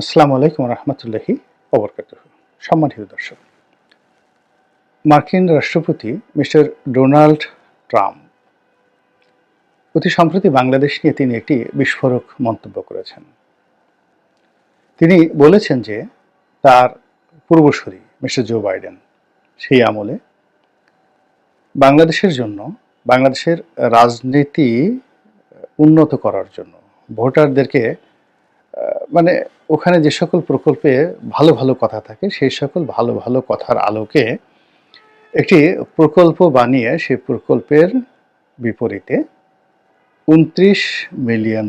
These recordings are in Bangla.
আসসালামু আলাইকুম রহমতুল্লাহি ওবরকাতুহু। সম্মানিত দর্শক, মার্কিন রাষ্ট্রপতি মিস্টার ডোনাল্ড ট্রাম্প অতি সম্প্রতি বাংলাদেশ নিয়ে তিনি একটি বিস্ফোরক মন্তব্য করেছেন। তিনি বলেছেন যে তার পূর্বসূরি মিস্টার জো বাইডেন সেই আমলে বাংলাদেশের জন্য, বাংলাদেশের রাজনীতি উন্নত করার জন্য ভোটারদেরকে মানে ওখানে যে সকল প্রকল্পে ভালো ভালো কথা থাকে সেই সকল ভালো ভালো কথার আলোকে একটি প্রকল্প বানিয়ে সেই প্রকল্পের বিপরীতে $29 মিলিয়ন,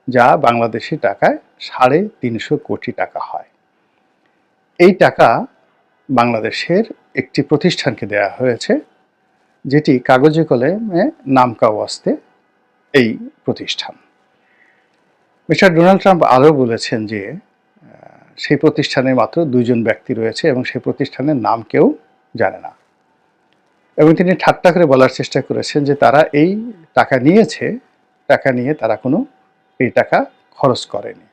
যা বাংলাদেশি টাকায় 350 কোটি টাকা হয়, এই টাকা বাংলাদেশের একটি প্রতিষ্ঠানকে দেয়া হয়েছে, যেটি কাগজে কলমে নামকা ওয়াস্তে এই প্রতিষ্ঠান। মিস্টার ডোনাল্ড ট্রাম্প আরও বলেছেন যে সেই প্রতিষ্ঠানে মাত্র 2জন ব্যক্তি রয়েছে এবং সেই প্রতিষ্ঠানের নাম কেউ জানে না, এবং তিনি ঠাট্টা করে বলার চেষ্টা করেছেন যে তারা এই টাকা নিয়েছে, টাকা নিয়ে তারা কোনো এই টাকা খরচ করেনি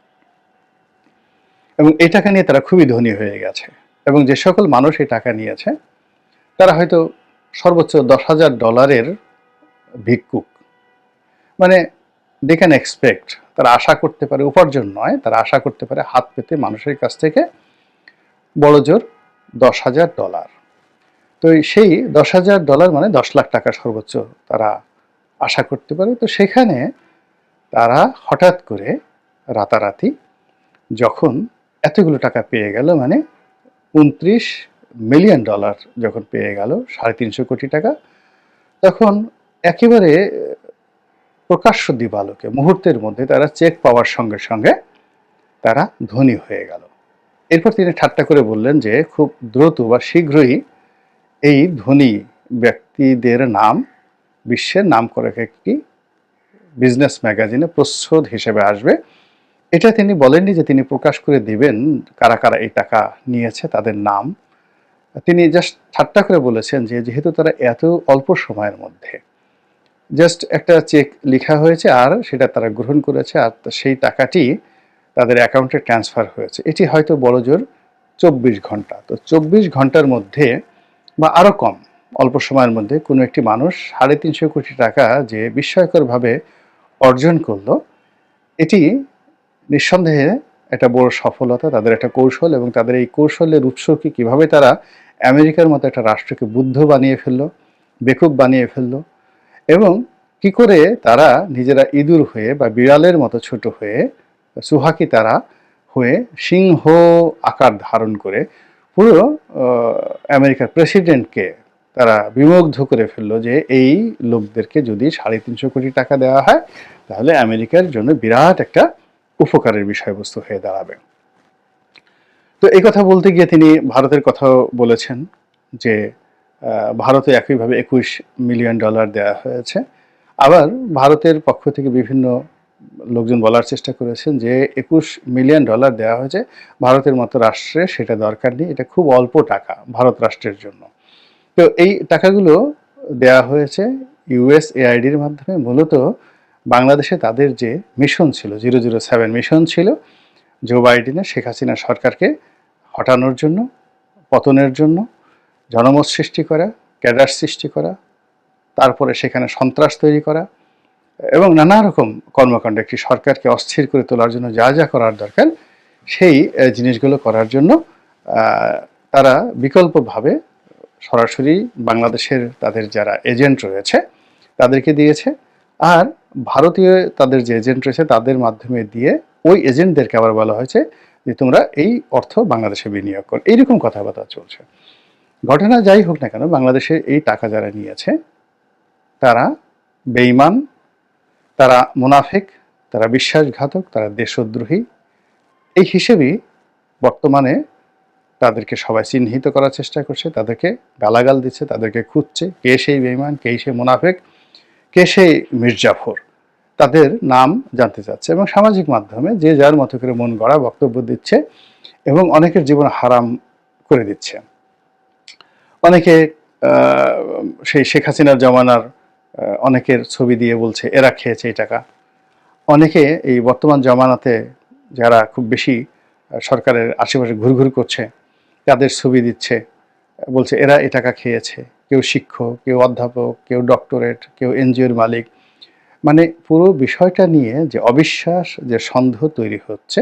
এবং এই টাকা নিয়ে তারা খুবই ধনী হয়ে গেছে, এবং যে সকল মানুষ এই টাকা নিয়েছে তারা হয়তো সর্বোচ্চ $10,000 ভিক্ষুক, মানে দে ক্যান এক্সপেক্ট, তারা আশা করতে পারে, উপার্জন নয়, তারা আশা করতে পারে হাত পেতে মানুষের কাছ থেকে বড় জোর $10,000। তো সেই $10,000 মানে 10 লাখ টাকা সর্বোচ্চ তারা আশা করতে পারে। তো সেখানে তারা হঠাৎ করে রাতারাতি যখন এতগুলো টাকা পেয়ে গেল, মানে $29 মিলিয়ন যখন পেয়ে গেল, 350 কোটি টাকা, তখন একেবারে প্রকাশ্য দিবালোকে মুহূর্তের মধ্যে তারা চেক পাওয়ার সঙ্গে সঙ্গে তারা ধনী হয়ে গেল। এরপর তিনি ঠাট্টা করে বললেন যে খুব দ্রুত বা শীঘ্রই এই ধনী ব্যক্তিদের নাম বিশ্বের নামকরা একটি বিজনেস ম্যাগাজিনে প্রচ্ছদ হিসেবে আসবে। এটা তিনি বলেননি যে তিনি প্রকাশ করে দিবেন কারা কারা এই টাকা নিয়েছে, তাদের নাম। তিনি জাস্ট ঠাট্টা করে বলেছেন যে যেহেতু তারা এত অল্প সময়ের মধ্যে জাস্ট একটা চেক লেখা হয়েছে আর সেটা তারা গ্রহণ করেছে, আর সেই টাকাটি তাদের অ্যাকাউন্টে ট্রান্সফার হয়েছে, এটি হয়তো বড় জোর 24 ঘন্টা। তো 24 ঘন্টার মধ্যে বা আরও কম অল্প সময়ের মধ্যে কোনো একটি মানুষ 350 কোটি টাকা যে বিস্ময়করভাবে অর্জন করলো, এটি নিঃসন্দেহে একটা বড় সফলতা, তাদের একটা কৌশল, এবং তাদের এই কৌশলের উৎস কি, কীভাবে তারা আমেরিকার মতো একটা রাষ্ট্রকে বুদ্ধ বানিয়ে ফেললো, বেকুব বানিয়ে ফেললো, এবং কি করে তারা নিজেরা ইঁদুর হয়ে বা বিড়ালের মতো ছোট হয়ে, সুহাকি তারা হয়ে সিংহ আকার ধারণ করে পুরো আমেরিকার প্রেসিডেন্টকে তারা বিমুগ্ধ করে ফেললো যে এই লোকদেরকে যদি 350 কোটি টাকা দেওয়া হয় তাহলে আমেরিকার জন্য বিরাট একটা উপকারের বিষয়বস্তু হয়ে দাঁড়াবে। তো এই কথা বলতে গিয়ে তিনি ভারতের কথাও বলেছেন যে ভারতে একইভাবে $21 মিলিয়ন দেওয়া হয়েছে। আবার ভারতের পক্ষ থেকে বিভিন্ন লোকজন বলার চেষ্টা করেছেন যে $21 মিলিয়ন দেওয়া হয়েছে ভারতের মতো রাষ্ট্রে, সেটা দরকার নেই, এটা খুব অল্প টাকা ভারত রাষ্ট্রের জন্য। তো এই টাকাগুলো দেওয়া হয়েছে USAIDর মাধ্যমে, মূলত বাংলাদেশে তাদের যে মিশন ছিল, 007 মিশন ছিল, জো বাইডেনের শেখ হাসিনা সরকারকে হটানোর জন্য, পতনের জন্য, জনমত সৃষ্টি করা, ক্যাডার সৃষ্টি করা, তারপরে সেখানে সন্ত্রাস তৈরি করা এবং নানা রকম কর্মকাণ্ড, একটি সরকারকে অস্থির করে তোলার জন্য যা যা করার দরকার সেই জিনিসগুলো করার জন্য তারা বিকল্পভাবে সরাসরি বাংলাদেশের তাদের যারা এজেন্ট রয়েছে তাদেরকে দিয়েছে, আর ভারতীয় তাদের যে এজেন্ট রয়েছে তাদের মাধ্যমে দিয়ে ওই এজেন্টদেরকে আবার বলা হয়েছে যে তোমরা এই অর্থ বাংলাদেশে বিনিয়োগ করো। এইরকম কথাবার্তা চলছে। ঘটনা যাই হোক না কেন, বাংলাদেশে এই টাকা যারা নিয়েছে তারা বেঈমান, তারা মুনাফিক, তারা বিশ্বাসঘাতক, তারা দেশদ্রোহী, এই হিসেবেই বর্তমানে তাদেরকে সবাই চিহ্নিত করার চেষ্টা করছে, তাদেরকে গালাগাল দিচ্ছে, তাদেরকে খুঁজছে কে সেই বেঈমান, কে সেই মুনাফিক, কে সেই মির্জাফর, তাদের নাম জানতে চাচ্ছে এবং সামাজিক মাধ্যমে যে যার মতো করে মন গড়া বক্তব্য দিচ্ছে এবং অনেকের জীবন হারাম করে দিচ্ছে। অনেকে সেই শেখ হাসিনার জমানার অনেকের ছবি দিয়ে বলছে এরা খেয়েছে এই টাকা, অনেকে এই বর্তমান জমানাতে যারা খুব বেশি সরকারের আশেপাশে ঘুরঘুর করছে তাদের ছবি দিচ্ছে, বলছে এরা এ টাকা খেয়েছে, কেউ শিক্ষক, কেউ অধ্যাপক, কেউ ডক্টরেট, কেউ এনজিওর মালিক। মানে পুরো বিষয়টা নিয়ে যে অবিশ্বাস, যে সন্দেহ তৈরি হচ্ছে,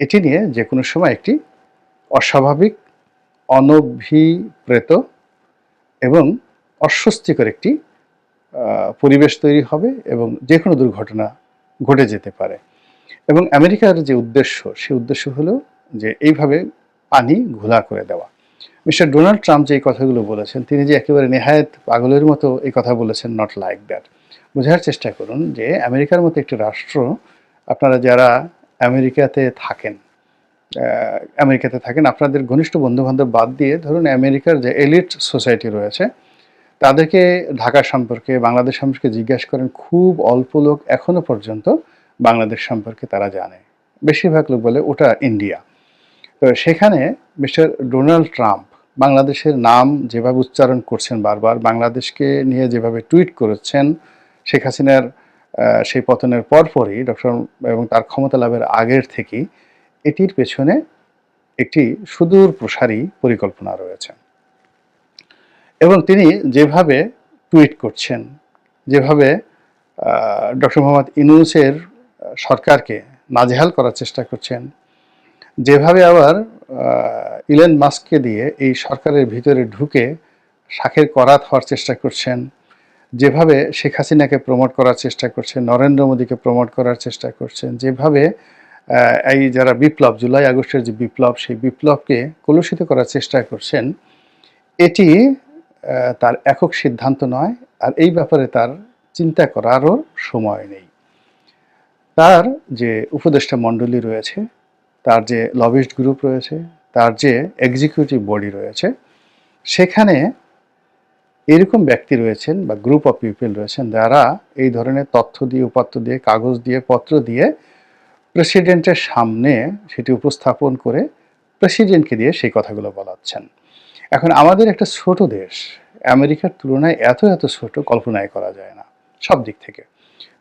এটি নিয়ে যে কোনো সময় একটি অস্বাভাবিক, অনভিপ্রেত এবং অস্বস্তিকর একটি পরিবেশ তৈরি হবে এবং যে কোনো দুর্ঘটনা ঘটে যেতে পারে। এবং আমেরিকার যে উদ্দেশ্য, সেই উদ্দেশ্য হলো যে এইভাবে পানি ঘোলা করে দেওয়া। মিস্টার ডোনাল্ড ট্রাম্প যে এই কথাগুলো বলেছেন, তিনি যে একেবারে নেহায়েত পাগলের মতো এই কথা বলেছেন, নট লাইক দ্যাট। বোঝার চেষ্টা করুন যে আমেরিকার মতো একটি রাষ্ট্র, আপনারা যারা আমেরিকাতে থাকেন, আপনাদের ঘনিষ্ঠ বন্ধুবান্ধব বাদ দিয়ে ধরুন আমেরিকার যে এলিট সোসাইটি রয়েছে, তাদেরকে ঢাকা সম্পর্কে, বাংলাদেশ সম্পর্কে জিজ্ঞাসা করেন, খুব অল্প লোক এখনো পর্যন্ত বাংলাদেশ সম্পর্কে তারা জানে। বেশিরভাগ লোক বলে ওটা ইন্ডিয়া। তো সেখানে মিস্টার ডোনাল্ড ট্রাম্প বাংলাদেশের নাম যেভাবে উচ্চারণ করছেন বারবার, বাংলাদেশকে নিয়ে যেভাবে টুইট করেছেন, শেখ হাসিনার সেই পতনের পরপরই এবং তার ক্ষমতা লাভের আগের থেকেই এটির পেছনে একটি সুদূর প্রসারী পরিকল্পনা রয়েছে। এবং তিনি যেভাবে টুইট করছেন, যেভাবে ডক্টর মোহাম্মদ ইউনূসের সরকারকে নাজেহাল করার চেষ্টা করছেন, যেভাবে আবার ইলন মাস্ককে দিয়ে এই সরকারের ভিতরে ঢুকে শাখের করাত হওয়ার চেষ্টা করছেন, যেভাবে শেখ হাসিনাকে প্রমোট করার চেষ্টা করছেন, নরেন্দ্র মোদীকে প্রমোট করার চেষ্টা করছেন, যেভাবে এই যারা বিপ্লব, জুলাই আগস্টের যে বিপ্লব, সেই বিপ্লবকে কলুষিত করার চেষ্টা করছেন, এটি তার একক সিদ্ধান্ত নয়, আর এই ব্যাপারে তার চিন্তা করারও সময় নেই। তার যে উপদেষ্টা মণ্ডলী রয়েছে, তার যে লবিস্ট গ্রুপ রয়েছে, তার যে এক্সিকিউটিভ বডি রয়েছে, সেখানে এরকম ব্যক্তি রয়েছেন বা গ্রুপ অফ পিপল রয়েছেন যারা এই ধরনের তথ্য দিয়ে, উপাত্ত দিয়ে, কাগজ দিয়ে, পত্র দিয়ে প্রেসিডেন্টের সামনে সেটি উপস্থাপন করে প্রেসিডেন্টকে দিয়ে সেই কথাগুলো বলাচ্ছেন। এখন আমাদের একটা ছোট দেশ, আমেরিকার তুলনায় এত ছোট কল্পনাই করা যায় না সব দিক থেকে।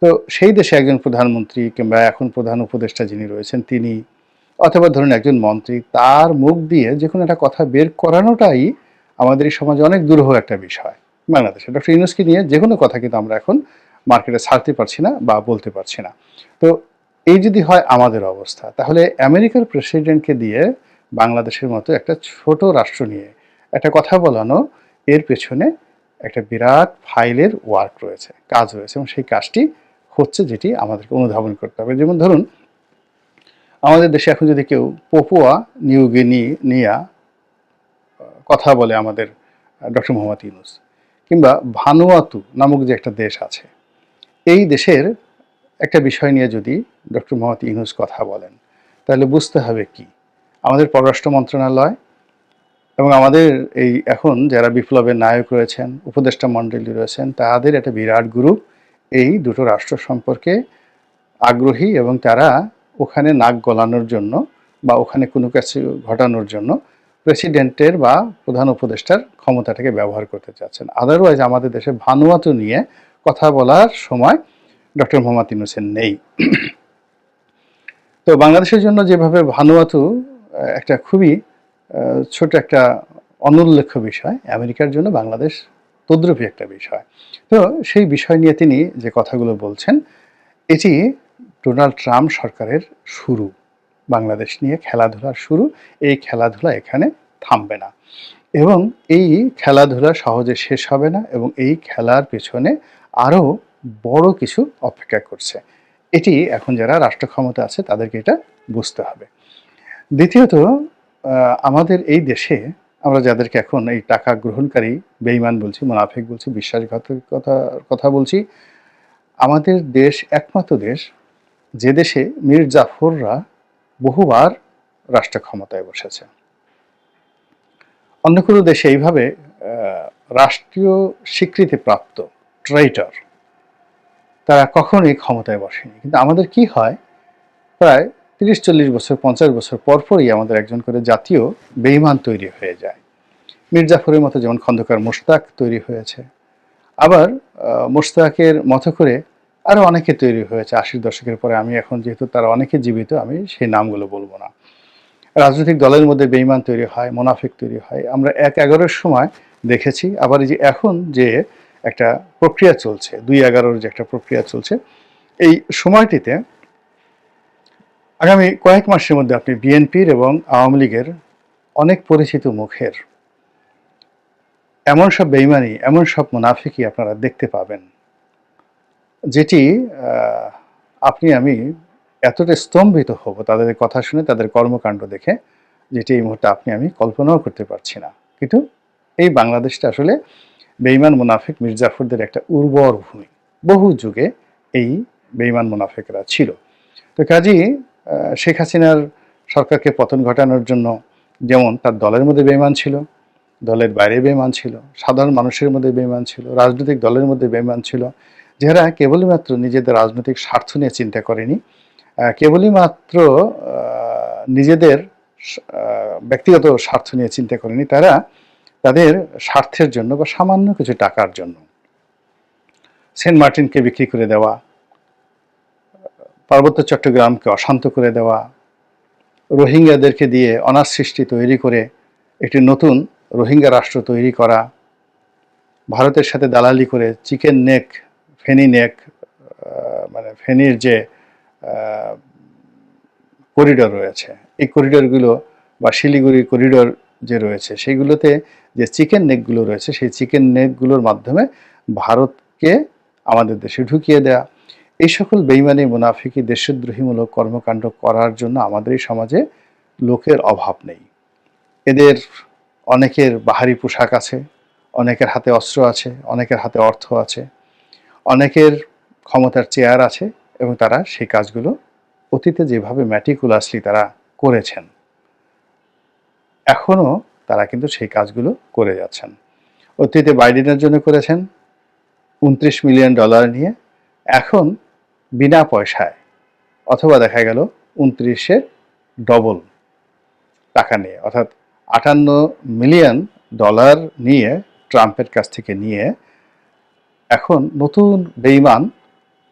তো সেই দেশে একজন প্রধানমন্ত্রী কিংবা এখন প্রধান উপদেষ্টা যিনি রয়েছেন তিনি, অথবা ধরুন একজন মন্ত্রী, তার মুখ দিয়ে যে কোনো একটা কথা বের করানোটাই আমাদের এই সমাজে অনেক দুরূহ একটা বিষয়। বাংলাদেশে ডক্টর ইউনূসকে নিয়ে যে কোনো কথা কিন্তু আমরা এখন মার্কেটে ছাড়তে পারছি না বা বলতে পারছি না। তো এই যদি হয় আমাদের অবস্থা, তাহলে আমেরিকার প্রেসিডেন্টকে দিয়ে বাংলাদেশের মতো একটা ছোট রাষ্ট্র নিয়ে একটা কথা বলানো, এর পেছনে একটা বিরাট ফাইলের ওয়ার্ক রয়েছে, কাজ রয়েছে, এবং সেই কাজটি হচ্ছে যেটি আমাদেরকে অনুধাবন করতে হবে। যেমন ধরুন আমাদের দেশে এখন যদি কেউ পপুয়া নিউ গিনি নিয়ে কথা বলে আমাদের ডক্টর মোহাম্মদ ইউনূস, কিংবা ভানুয়াতু নামক যে একটা দেশ আছে, এই দেশের একটা বিষয় নিয়ে যদি ডক্টর মোহাম্মদ ইউনূস কথা বলেন, তাহলে বুঝতে হবে কি আমাদের পররাষ্ট্র মন্ত্রণালয় এবং আমাদের এই এখন যারা বিপ্লবের নায়ক রয়েছেন, উপদেষ্টা মণ্ডলী রয়েছেন, তাদের একটা বিরাট গ্রুপ এই দুটো রাষ্ট্র সম্পর্কে আগ্রহী, এবং তারা ওখানে নাক গলানোর জন্য বা ওখানে কোনো কিছু ঘটানোর জন্য প্রেসিডেন্টের বা প্রধান উপদেষ্টার ক্ষমতাটাকে ব্যবহার করতে চাচ্ছেন। আদারওয়াইজ আমাদের দেশে ভানুয়াতু নিয়ে কথা বলার সময় ডক্টর মোহাম্মদ ইউনূসের নেই। তো বাংলাদেশের জন্য যেভাবে ভানুয়াতু একটা খুবই ছোট একটা অনুল্লেখ্য বিষয়, আমেরিকার জন্য বাংলাদেশ তদ্রূপী একটা বিষয়। তো সেই বিষয় নিয়ে তিনি যে কথাগুলো বলছেন, এটি ডোনাল্ড ট্রাম্প সরকারের শুরু, বাংলাদেশ নিয়ে খেলাধুলার শুরু। এই খেলাধুলা এখানে থামবে না এবং এই খেলাধুলা সহজে শেষ হবে না, এবং এই খেলার পেছনে আরও বড় কিছু অপেক্ষা করছে। এটি এখন যারা রাষ্ট্র ক্ষমতা আছে তাদেরকে এটা বুঝতে হবে। দ্বিতীয়ত, আমাদের এই দেশে আমরা যাদেরকে এখন এই টাকা গ্রহণকারী বেঈমান বলছি, মুনাফিক বলছি, বিশ্বাসঘাতকতার কথা বলছি, আমাদের দেশ একমাত্র দেশ যে দেশে মীর জাফররা বহুবার রাষ্ট্র ক্ষমতায় বসেছে। অন্য কোনো দেশে এইভাবে রাষ্ট্রীয় স্বীকৃতিপ্রাপ্ত ট্রেইটর তারা কখনোই ক্ষমতায় বসেনি। কিন্তু আমাদের কি হয়, প্রায় 30-40 বছর 50 বছর পরপরই আমাদের একজন করে জাতীয় বেঈমান তৈরি হয়ে যায়। মীর জাফরের মতো যেমন খন্দকার মোশতাক তৈরি হয়েছে, আবার মোশতাকের মতো করে আরও অনেকে তৈরি হয়েছে ৮০ দশকের পরে। আমি এখন যেহেতু তারা অনেকে জীবিত, আমি সেই নামগুলো বলবো না। রাজনৈতিক দলের মধ্যে বেঈমান তৈরি হয়, মুনাফিক তৈরি হয়। আমরা ১/১১-র সময় দেখেছি। আবার এই যে এখন যে একটা প্রক্রিয়া চলছে, ২/১১-র যে একটা প্রক্রিয়া চলছে, এই সময়টিতে আগামী কয়েক মাসের মধ্যে আপনি বিএনপির এবং আওয়ামী লীগের অনেক পরিচিত মুখের এমন সব বেঈমানি, এমন সব মুনাফিকই আপনারা দেখতে পাবেন, যেটি আপনি আমি এতটা স্তম্ভিত হব তাদের কথা শুনে, তাদের কর্মকাণ্ড দেখে, যেটি এই মুহূর্তে আপনি আমি কল্পনাও করতে পারছি না। কিন্তু এই বাংলাদেশটা আসলে বেঈমান মুনাফিক মির্জাফরদের একটা উর্বর ভূমি। বহু যুগে এই বেঈমান মুনাফিকরা ছিল। তো কাজেই শেখ হাসিনার সরকারকে পতন ঘটানোর জন্য যেমন তার দলের মধ্যে বেঈমান ছিল, দলের বাইরে বেঈমান ছিল, সাধারণ মানুষের মধ্যে বেঈমান ছিল, রাজনৈতিক দলের মধ্যে বেঈমান ছিল, যারা কেবলই মাত্র নিজেদের রাজনৈতিক স্বার্থ নিয়ে চিন্তা করেনি, কেবলই মাত্র নিজেদের ব্যক্তিগত স্বার্থ নিয়ে চিন্তা করেনি, তারা তাদের স্বার্থের জন্য বা সামান্য কিছু টাকার জন্য সেন্ট মার্টিনকে বিক্রি করে দেওয়া, পার্বত্য চট্টগ্রামকে অশান্ত করে দেওয়া, রোহিঙ্গাদেরকে দিয়ে অনাথ সৃষ্টি তৈরি করে একটি নতুন রোহিঙ্গা রাষ্ট্র তৈরি করা, ভারতের সাথে দালালি করে চিকেন নেক, ফেনী নেক, মানে ফেনীর যে করিডোর রয়েছে, এই করিডোরগুলো বা শিলিগুড়ি করিডোর যে রয়েছে, সেইগুলোতে যে চিকেন নেকগুলো রয়েছে, সেই চিকেন নেকগুলোর মাধ্যমে ভারতকে আমাদের দেশে ঢুকিয়ে দেয়া, এই সকল বেইমানি মুনাফিকি দেশদ্রোহীমূলক কর্মকাণ্ড করার জন্য আমাদের এই সমাজে লোকের অভাব নেই। এদের অনেকের বাহারি পোশাক আছে, অনেকের হাতে অস্ত্র আছে, অনেকের হাতে অর্থ আছে, অনেকের ক্ষমতার চেয়ার আছে, এবং তারা সেই কাজগুলো অতীতে যেভাবে ম্যাটিকুলাসলি তারা করেছেন, এখনও তারা কিন্তু সেই কাজগুলো করে যাচ্ছেন। অতীতে বাইডেনের জন্য করেছেন $29 মিলিয়ন নিয়ে, এখন বিনা পয়সায়, অথবা দেখা গেল 29-এর ডবল টাকা নিয়ে, অর্থাৎ $58 মিলিয়ন নিয়ে ট্রাম্পের কাছ থেকে নিয়ে এখন নতুন বেঈমান,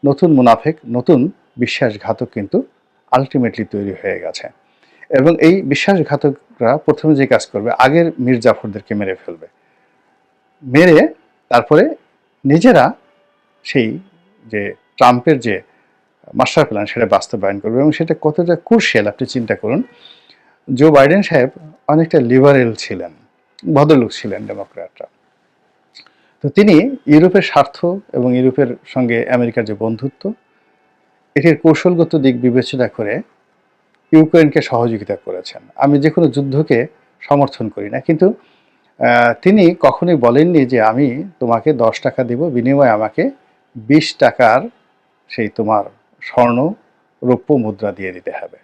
নতুন মুনাফিক, নতুন বিশ্বাসঘাতক কিন্তু আলটিমেটলি তৈরি হয়ে গেছে। এবং এই বিশ্বাসঘাতকরা প্রথমে যে কাজ করবে, আগের মীর জাফরদেরকে মেরে ফেলবে, মেরে তারপরে নিজেরা সেই যে ট্রাম্পের যে মাস্টার প্ল্যান সেটা বাস্তবায়ন করবে। এবং সেটা কতটা ক্রুশিয়াল আপনি চিন্তা করুন। জো বাইডেন সাহেব অনেকটা লিবারেল ছিলেন, ভদ্রলোক ছিলেন ডেমোক্র্যাটরা। তো তিনি ইউরোপের স্বার্থ এবং ইউরোপের সঙ্গে আমেরিকার যে বন্ধুত্ব, এটির কৌশলগত দিক বিবেচনা করে ইউক্রেনকে সহযোগিতা করেছেন। আমি যে কোনো যুদ্ধকে সমর্থন করি না, কিন্তু তিনি কখনোই বলেননি যে আমি তোমাকে 10 টাকা দিব, বিনিময়ে আমাকে 20 টাকার সেই তোমার স্বর্ণ রৌপ্য মুদ্রা দিয়ে দিতে হবে।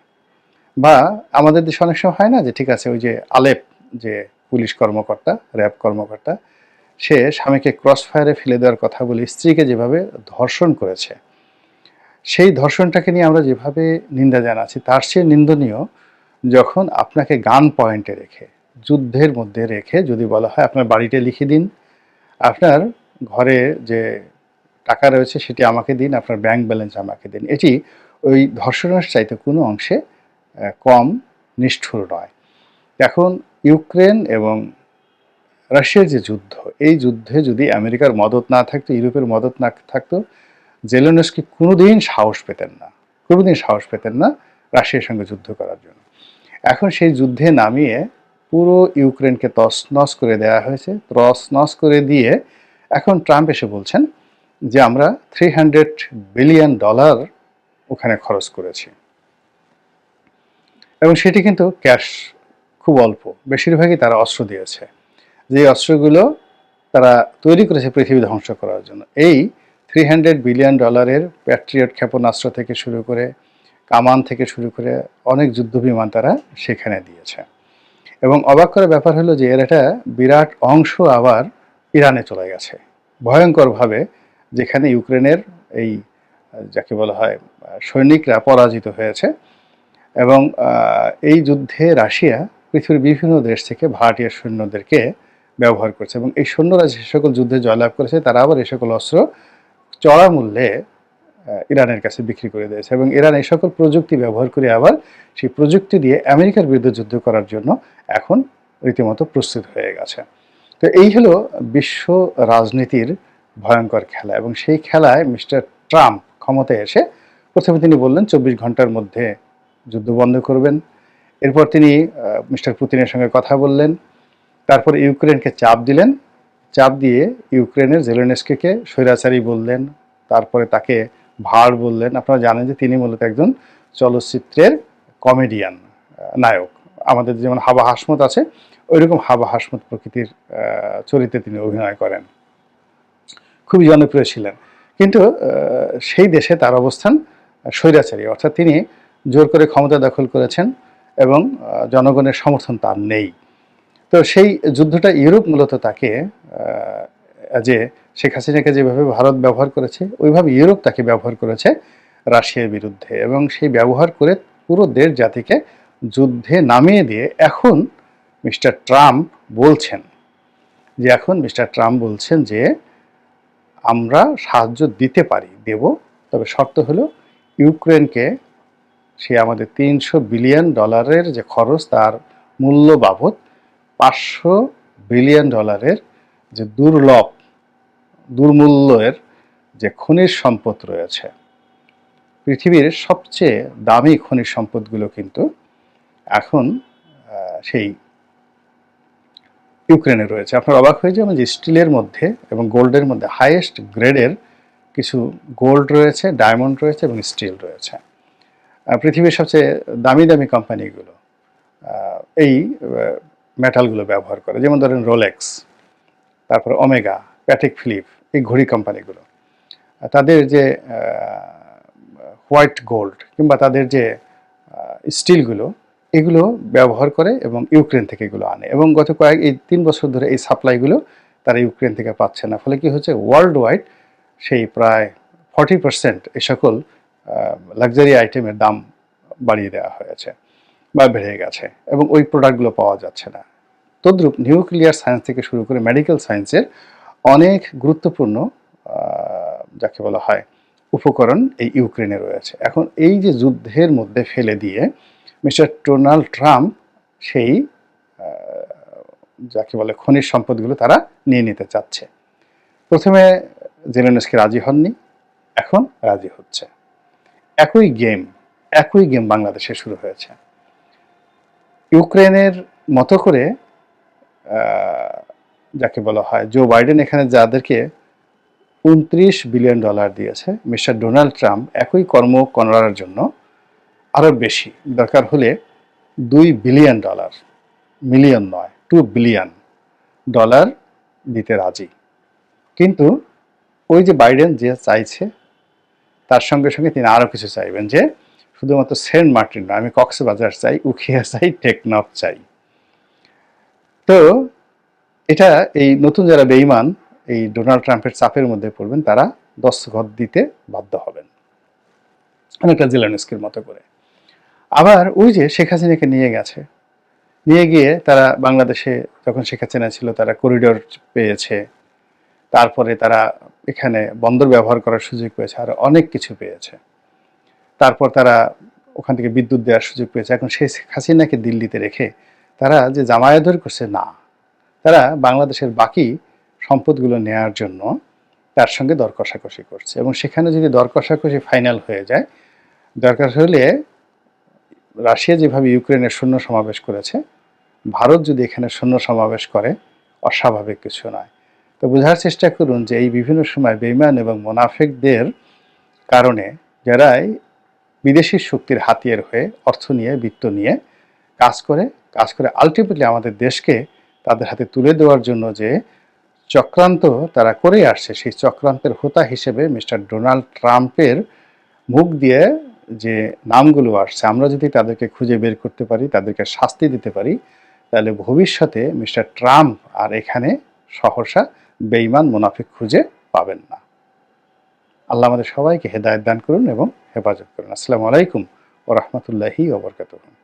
বা আমাদের দেশে অনেক সময় হয় না যে ঠিক আছে, ওই যে আলেপ যে পুলিশ কর্মকর্তা, র্যাব কর্মকর্তা, সে স্বামীকে ক্রস ফায়ারে ফেলে দেওয়ার কথা বলে স্ত্রীকে যেভাবে ধর্ষণ করেছে, সেই ধর্ষণটাকে নিয়ে আমরা যেভাবে নিন্দা জানাচ্ছি, তার চেয়ে নিন্দনীয় যখন আপনাকে গান পয়েন্টে রেখে, যুদ্ধের মধ্যে রেখে যদি বলা হয় আপনার বাড়িটা লিখে দিন, আপনার ঘরে যে টাকা রয়েছে সেটি আমাকে দিন, আপনার ব্যাংক ব্যালেন্স আমাকে দিন, এটি ওই ধর্ষণের চাইতে কোনো অংশে কম নিষ্ঠুর নয়। এখন ইউক্রেন এবং রাশিয়ার যে যুদ্ধ, এই যুদ্ধে যদি আমেরিকার মদত না থাকতো, ইউরোপের মদত না থাকতো, জেলেনস্কি কোনোদিন সাহস পেতেন না, কোনোদিন সাহস পেতেন না রাশিয়ার সঙ্গে যুদ্ধ করার জন্য। এখন সেই যুদ্ধে নামিয়ে পুরো ইউক্রেনকে তছনছ করে দেওয়া হয়েছে। তছনছ করে দিয়ে এখন ট্রাম্প এসে বলছেন যে আমরা $300 বিলিয়ন ওখানে খরচ করেছি, এবং সেটি কিন্তু ক্যাশ খুব অল্প, বেশিরভাগই তারা অস্ত্র দিয়েছে, যে অস্ত্রগুলো তারা তৈরি করেছে পৃথিবী ধ্বংস করার জন্য। এই $300 বিলিয়ন প্যাট্রিয়ট ক্ষেপণাস্ত্র থেকে শুরু করে, কামান থেকে শুরু করে অনেক যুদ্ধবিমান তারা সেখানে দিয়েছে। এবং অবাক করার ব্যাপার হলো যে এর একটা বিরাট অংশ আবার ইরানে চলে গেছে ভয়ঙ্করভাবে, যেখানে ইউক্রেনের এই যাকে বলা হয় সৈনিকরা পরাজিত হয়েছে। এবং এই যুদ্ধে রাশিয়া পৃথিবীর বিভিন্ন দেশ থেকে ভাড়াটিয়া সৈন্যদেরকে ব্যবহার করছে, এবং এই সৈন্যরা যে সকল যুদ্ধে জয়লাভ করেছে তারা আবার এই সকল অস্ত্র চড়া মূল্যে ইরানের কাছে বিক্রি করে দিয়েছে এবং ইরান এই সকল প্রযুক্তি ব্যবহার করে আবার সেই প্রযুক্তি দিয়ে আমেরিকার বিরুদ্ধে যুদ্ধ করার জন্য এখন রীতিমতো প্রস্তুত হয়ে গেছে। তো এই হলো বিশ্ব রাজনীতির ভয়ঙ্কর খেলা এবং সেই খেলায় মিস্টার ট্রাম্প ক্ষমতায় এসে প্রথমে তিনি বললেন ২৪ ঘন্টার মধ্যে যুদ্ধ বন্ধ করবেন। এরপর তিনি মিস্টার পুতিনের সঙ্গে কথা বললেন, তারপর ইউক্রেনকে চাপ দিলেন, চাপ দিয়ে ইউক্রেনের জেলেনস্কিকে স্বৈরাচারী বললেন, তারপরে তাকে ভাড় বললেন। আপনারা জানেন যে তিনি মূলত একজন চলচ্চিত্রের কমেডিয়ান নায়ক, আমাদের যেমন হাবা হাসমত আছে ওইরকম হাবা হাসমত প্রকৃতির চরিত্রে তিনি অভিনয় করেন, খুবই জনপ্রিয় ছিলেন। কিন্তু সেই দেশে তার অবস্থান স্বৈরাচারী, অর্থাৎ তিনি জোর করে ক্ষমতা দখল করেছেন এবং জনগণের সমর্থন তার নেই। তো সেই যুদ্ধটা ইউরোপ মূলত তাকে যে শেখ হাসিনাকে যেভাবে ভারত ব্যবহার করেছে ওইভাবে ইউরোপ তাকে ব্যবহার করেছে রাশিয়ার বিরুদ্ধে এবং সেই ব্যবহার করে পুরো দেশ জাতিকে যুদ্ধে নামিয়ে দিয়ে এখন মিস্টার ট্রাম্প বলছেন যে আমরা সাহায্য দিতে পারি, দেব, তবে শর্ত হলো ইউক্রেনকে সে আমাদের $300 বিলিয়ন যে খরচ তার মূল্য বাবদ $500 বিলিয়ন যে দুর্মূল্যের যে খনিজ সম্পদ রয়েছে, পৃথিবীর সবচেয়ে দামি খনিজ সম্পদগুলো কিন্তু এখন সেই ইউক্রেনে রয়েছে। আপনার অবাক হয়ে যাবেন যে স্টিলের মধ্যে এবং গোল্ডের মধ্যে হাইয়েস্ট গ্রেডের কিছু গোল্ড রয়েছে, ডায়মন্ড রয়েছে এবং স্টিল রয়েছে। পৃথিবীর সবচেয়ে দামি দামি কোম্পানিগুলো এই মেটালগুলো ব্যবহার করে, যেমন ধরেন রোলেক্স, তারপর ওমেগা, প্যাটেক ফিলিপ, এই ঘড়ি কোম্পানিগুলো তাদের যে হোয়াইট গোল্ড কিংবা তাদের যে স্টিলগুলো এগুলো ব্যবহার করে এবং ইউক্রেন থেকে এগুলো আনে এবং গত এই 3 বছর ধরে এই সাপ্লাইগুলো তারা ইউক্রেন থেকে পাচ্ছে না। ফলে কি হচ্ছে, ওয়ার্ল্ড ওয়াইড সেই প্রায় 40% এই সকল লাক্সারি আইটেমের দাম বাড়িয়ে দেওয়া হয়েছে বা বেড়ে গেছে এবং ওই প্রোডাক্টগুলো পাওয়া যাচ্ছে না। তদ্রূপ নিউক্লিয়ার সায়েন্স থেকে শুরু করে মেডিকেল সায়েন্সের অনেক গুরুত্বপূর্ণ যাকে বলা হয় উপকরণ এই ইউক্রেনে রয়েছে। এখন এই যে যুদ্ধের মধ্যে ফেলে দিয়ে মিস্টার ডোনাল্ড ট্রাম্প সেই যাকে বলে খনিজ সম্পদগুলো তারা নিয়ে নিতে চাচ্ছে। প্রথমে জেলেনস্কি রাজি হননি, এখন রাজি হচ্ছে। একই গেম বাংলাদেশে শুরু হয়েছে। ইউক্রেনের মতো করে যাকে বলা হয় জো বাইডেন এখানে যাদেরকে $29 বিলিয়ন দিয়েছে, মিস্টার ডোনাল্ড ট্রাম্প একই কর্ম করার জন্য আরও বেশি, দরকার হলে $2 বিলিয়ন, মিলিয়ন নয়, $2 বিলিয়ন দিতে রাজি। কিন্তু ওই যে বাইডেন যে চাইছে তার সঙ্গে সঙ্গে তিনি আরও কিছু চাইবেন, যে শুধুমাত্র সেন্ট মার্টিন নয়, আমি কক্সবাজার চাই, উখিয়া চাই, টেকনাফ চাই। তো এটা এই নতুন যারা বেঈমান এই ডোনাল্ড ট্রাম্পের চাপের মধ্যে পড়বেন তারা দস্তখত দিতে বাধ্য হবেন, অনেকটা জেলেনস্কির মতো করে। আবার ওই যে শেখ হাসিনাকে নিয়ে গিয়ে তারা বাংলাদেশে যখন শেখ হাসিনা ছিল তারা করিডোর পেয়েছে, তারপরে তারা এখানে বন্দর ব্যবহার করার সুযোগ পেয়েছে, আর অনেক কিছু পেয়েছে। তারপর তারা ওখান থেকে বিদ্যুৎ দেওয়ার সুযোগ পেয়েছে। এখন সেই শেখ হাসিনাকে দিল্লিতে রেখে তারা যে জামায়াতদারি করছে, না, তারা বাংলাদেশের বাকি সম্পদগুলো নেয়ার জন্য তার সঙ্গে দর কষাকষি করছে এবং সেখানে যদি দর কষাকষি ফাইনাল হয়ে যায়, দরকার হলে রাশিয়া যেভাবে ইউক্রেনের সৈন্য সমাবেশ করেছে, ভারত যদি এখানে সৈন্য সমাবেশ করে, অস্বাভাবিক কিছু নয়। তো বোঝার চেষ্টা করুন যে এই বিভিন্ন সময় বেঈমান এবং মোনাফেকদের কারণে যারাই বিদেশি শক্তির হাতিয়ার হয়ে অর্থ নিয়ে বিত্ত নিয়ে কাজ করে আলটিমেটলি আমাদের দেশকে তাদের হাতে তুলে দেওয়ার জন্য যে চক্রান্ত তারা করে আসছে, সেই চক্রান্তের হোতা হিসেবে মিস্টার ডোনাল্ড ট্রাম্পের মুখ দিয়ে যে নামগুলো আসছে, আমরা যদি তাদেরকে খুঁজে বের করতে পারি, তাদেরকে শাস্তি দিতে পারি, তাহলে ভবিষ্যতে মিস্টার ট্রাম্প আর এখানে সহসা বেঈমান মুনাফিক খুঁজে পাবেন না। আল্লাহ আমাদের সবাইকে হেদায়েত দান করুন এবং হেফাজত করুন। আসসালামু আলাইকুম ওয়া রাহমাতুল্লাহি ওয়া বারাকাতুহু।